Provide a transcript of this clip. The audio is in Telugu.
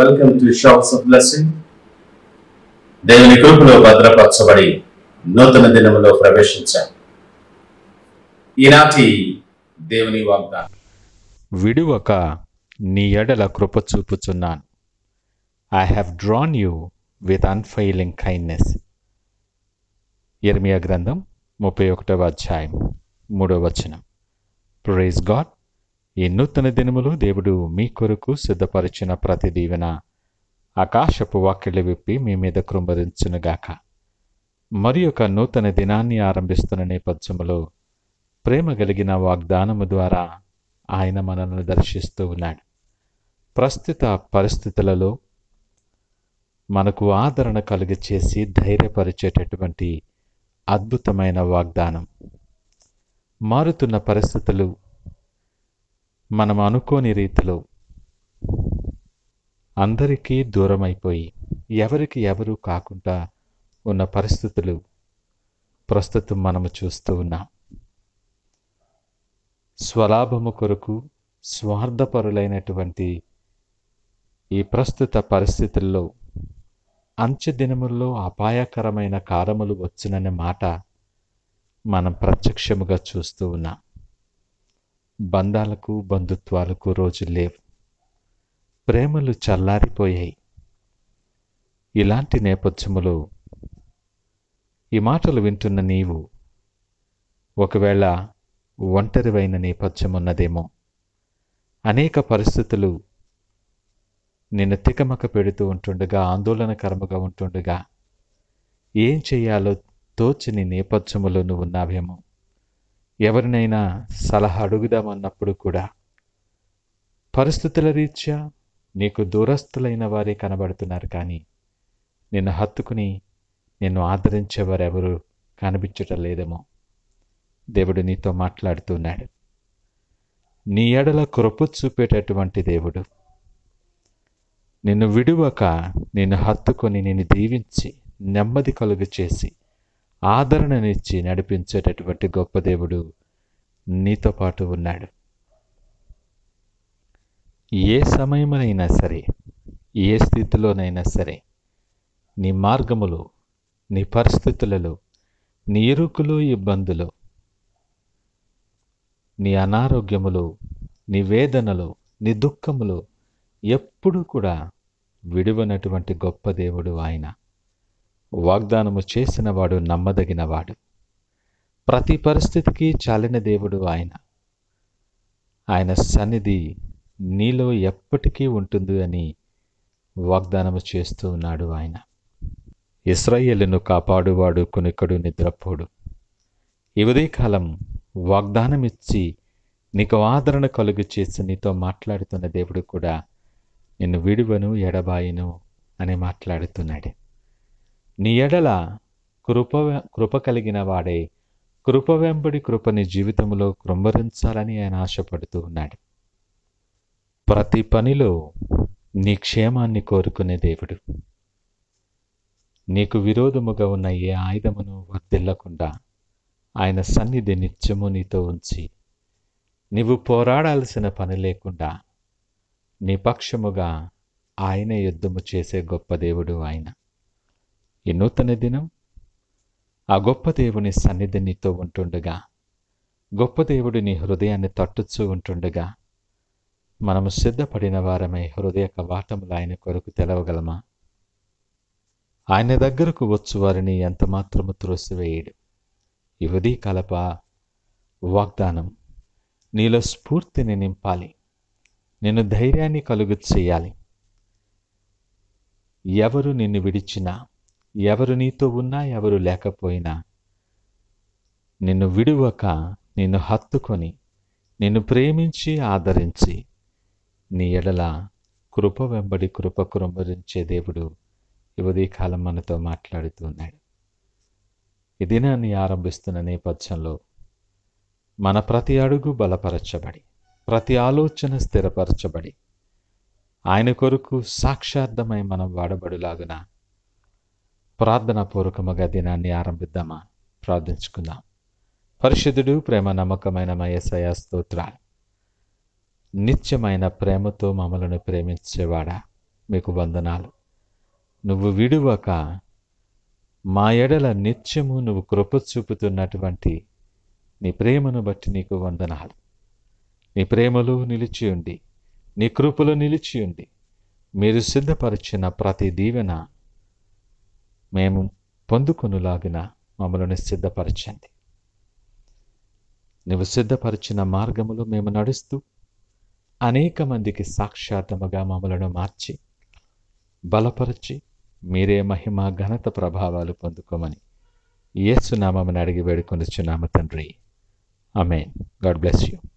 Welcome to shops of blessing. దేవుని కృపలో భద్రపరచబడి నూతన దినములో ప్రవేశించాం. ఈనాటి దేవుని వాగ్దానం, విడువక నీ ఎడల కృప చూపుచున్నాను. I have drawn you with unfailing kindness. యెర్మీయా గ్రంథం 31వ అధ్యాయం 3వ వచనం. Praise God. ఈ నూతన దినములు దేవుడు మీ కొరకు సిద్ధపరిచిన ప్రతి దీవెన ఆకాశపు వాకిళ్ళు విప్పి మీ మీద కృంభరించునుగాక. మరి ఒక నూతన దినాన్ని ఆరంభిస్తున్న నేపథ్యములో ప్రేమ కలిగిన వాగ్దానము ద్వారా ఆయన మనల్ని దర్శిస్తూ ఉన్నాడు. ప్రస్తుత పరిస్థితులలో మనకు ఆదరణ కలుగ చేసి ధైర్యపరిచేటటువంటి అద్భుతమైన వాగ్దానం. మారుతున్న పరిస్థితులు మనం అనుకోని రీతిలో అందరికీ దూరమైపోయి ఎవరికి ఎవరు కాకుండా ఉన్న పరిస్థితులు ప్రస్తుతం మనము చూస్తూ ఉన్నాం. స్వలాభము కొరకు స్వార్థపరులైనటువంటి ఈ ప్రస్తుత పరిస్థితుల్లో అంచె దినముల్లో అపాయకరమైన కాలములు వచ్చుననే మాట మనం ప్రత్యక్షముగా చూస్తూ ఉన్నాం. బంధాలకు బంధుత్వాలకు రోజులు లేవు. ప్రేమలు చల్లారిపోయాయి. ఇలాంటి నేపథ్యములో ఈ మాటలు వింటున్న నీవు ఒకవేళ ఒంటరివైన నేపథ్యం ఉన్నదేమో. అనేక పరిస్థితులు నిన్ను తికమక పెడుతూ ఉంటుండగా, ఆందోళనకరముగా ఉంటుండగా ఏం చేయాలో తోచని నేపథ్యములో నువ్వు ఉన్నావేమో. ఎవరినైనా సలహా అడుగుదామన్నప్పుడు కూడా పరిస్థితుల రీత్యా నీకు దూరస్తులైన వారే కనబడుతున్నారు, కానీ నిన్ను హత్తుకుని నిన్ను ఆదరించేవారెవరు కనిపించటం లేదేమో. దేవుడు నీతో మాట్లాడుతున్నాడు. నీ ఎడల కృప చూపేటటువంటి దేవుడు, నిన్ను విడువక నిన్ను హత్తుకొని నిన్ను దీవించి నెమ్మది కలుగు చేసి ఆదరణనిచ్చి నడిపించేటటువంటి గొప్ప దేవుడు నీతో పాటు ఉన్నాడు. ఏ సమయమైనా సరే, ఏ స్థితిలోనైనా సరే, నీ మార్గములో, నీ పరిస్థితులలో, నీ ఇరుకులు ఇబ్బందులు, నీ అనారోగ్యములు, నీ వేదనలు, నీ దుఃఖములు ఎప్పుడూ కూడా విడువనటువంటి గొప్ప దేవుడు ఆయన. వాగ్దానము చేసినవాడు నమ్మదగినవాడు. ప్రతి పరిస్థితికి చాలిన దేవుడు ఆయన. ఆయన సన్నిధి నీలో ఎప్పటికీ ఉంటుంది అని వాగ్దానము చేస్తూ ఉన్నాడు ఆయన. ఇశ్రాయేలును కాపాడువాడు కునికడు నిద్రపోడు. ఈ ఉదయకాలం వాగ్దానమిచ్చి నీకు ఆదరణ కలుగు చేసి నీతో మాట్లాడుతున్న దేవుడు కూడా నిన్ను విడువను ఎడబాయను అని మాట్లాడుతున్నాడు. నీ ఎడల కృప కలిగిన వాడే కృప వెంబడి కృపని జీవితంలో కృంభరించాలని ఆయన ఆశపడుతూ ఉన్నాడు. ప్రతి పనిలో నీ క్షేమాన్ని కోరుకునే దేవుడు. నీకు విరోధముగా ఉన్న ఏ ఆయుధమును వర్ధిల్లకుండా ఆయన సన్నిధి నిత్యము నీతో ఉంచి నీవు పోరాడాల్సిన పని లేకుండా నీ పక్షముగా ఆయన యుద్ధము చేసే గొప్ప దేవుడు ఆయన. ఈ నూతన దినం ఆ గొప్ప దేవుని సన్నిధి నీతో ఉంటుండగా, గొప్ప దేవుడు నీ హృదయాన్ని తట్టుచూ ఉంటుండగా, మనము సిద్ధపడిన వారమై హృదయ కవాటములు ఆయన కొరకు తెలవగలమా? ఆయన దగ్గరకు వచ్చు వారిని ఎంత మాత్రము త్రోసివేయడు. ఈ ఉదయకాలప వాగ్దానం నీలో స్ఫూర్తిని నింపాలి, నిన్ను ధైర్యాన్ని కలుగు చేయాలి. ఎవరు నిన్ను విడిచినా, ఎవరు నీతో ఉన్నా, ఎవరు లేకపోయినా, నిన్ను విడువక నిన్ను హత్తుకొని నిన్ను ప్రేమించి ఆదరించి నీ ఎడల కృప వెంబడి కృప కృంభరించే దేవుడు ఈ ఉదయకాలం మనతో మాట్లాడుతున్నాడు. ఈ దినాన్ని ఆరంభిస్తున్న నేపథ్యంలో మన ప్రతి అడుగు బలపరచబడి, ప్రతి ఆలోచన స్థిరపరచబడి ఆయన కొరకు సాక్షార్థమై మనం వాడబడులాగున ప్రార్థనాపూర్వకముగా దినాన్ని ఆరంభిద్దామా? ప్రార్థించుకుందాం. పరిశుద్ధుడు, ప్రేమ నమ్మకమైన మా యేసయ్య స్తోత్రాలు. నిత్యమైన ప్రేమతో మమ్మలను ప్రేమించేవాడా, మీకు వందనాలు. నువ్వు విడువక మా ఎడల నిత్యము నువ్వు కృప చూపుతున్నటువంటి నీ ప్రేమను బట్టి నీకు వందనాలు. నీ ప్రేమలో నిలిచియుండి, నీ కృపలో నిలిచియుండి, మీరు సిద్ధపరిచిన ప్రతి దీవెన మేము పొందుకొనులాగిన మమ్మల్ని సిద్ధపరచండి. నువ్వు సిద్ధపరిచిన మార్గములో మేము నడుస్తూ అనేక మందికి సాక్షాత్తముగా మమ్మలను మార్చి బలపరిచి మీరే మహిమ ఘనత ప్రభావాలు పొందుకోమని యేసు నామమున అడిగి వేడుకొనుచున్నాము తండ్రి. ఆమేన్. God bless you.